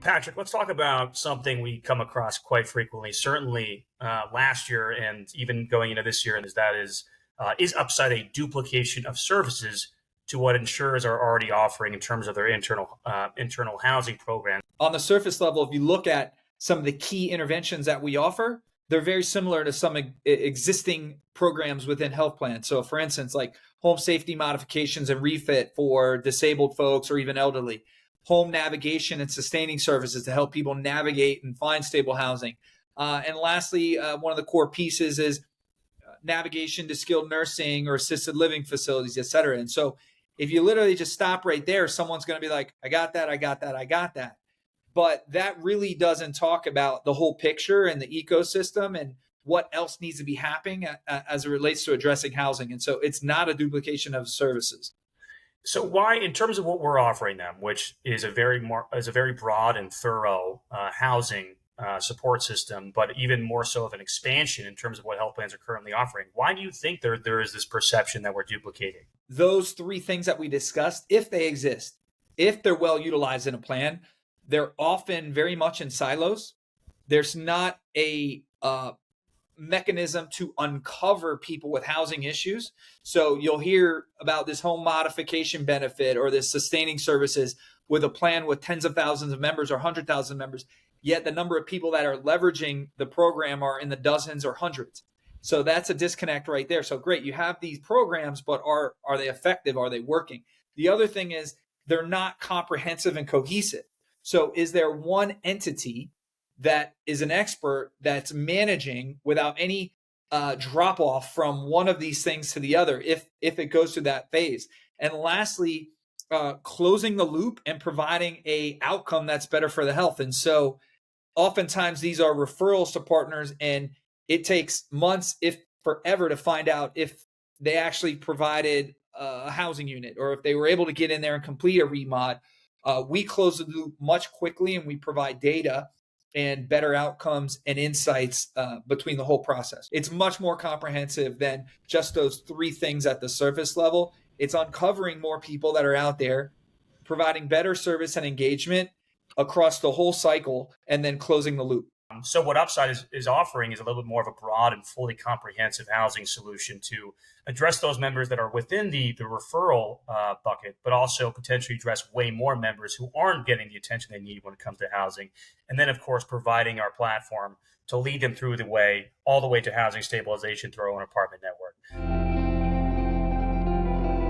Patrick, let's talk about something we come across quite frequently, certainly last year and even going into this year, and is upside a duplication of services to what insurers are already offering in terms of their internal housing program. On the surface level, if you look at some of the key interventions that we offer, they're very similar to some existing programs within health plans. So for instance, like home safety modifications and refit for disabled folks or even elderly, home navigation and sustaining services to help people navigate and find stable housing. And lastly, one of the core pieces is navigation to skilled nursing or assisted living facilities, et cetera. And so if you literally just stop right there, someone's going to be like, I got that, I got that, I got that. But that really doesn't talk about the whole picture and the ecosystem and what else needs to be happening as it relates to addressing housing. And so it's not a duplication of services. So why, in terms of what we're offering them, which is a very broad and thorough housing support system, but even more so of an expansion in terms of what health plans are currently offering, why do you think there is this perception that we're duplicating? Those three things that we discussed, if they exist, if they're well utilized in a plan, they're often very much in silos. There's not a mechanism to uncover people with housing issues. So you'll hear about this home modification benefit or this sustaining services with a plan with tens of thousands of members or 100,000 members, yet the number of people that are leveraging the program are in the dozens or hundreds. So that's a disconnect right there. So great, you have these programs, but are they effective? Are they working? The other thing is they're not comprehensive and cohesive. So is there one entity that is an expert that's managing without any drop off from one of these things to the other if it goes through that phase? And lastly, closing the loop and providing a outcome that's better for the health. And so oftentimes these are referrals to partners, and it takes months, if forever, to find out if they actually provided a housing unit or if they were able to get in there and complete a remod. We close the loop much quickly, and we provide data and better outcomes and insights between the whole process. It's much more comprehensive than just those three things at the surface level. It's uncovering more people that are out there, providing better service and engagement across the whole cycle, and then closing the loop. So what Upside is offering is a little bit more of a broad and fully comprehensive housing solution to address those members that are within the referral bucket, but also potentially address way more members who aren't getting the attention they need when it comes to housing. And then, of course, providing our platform to lead them through all the way to housing stabilization through our own apartment network.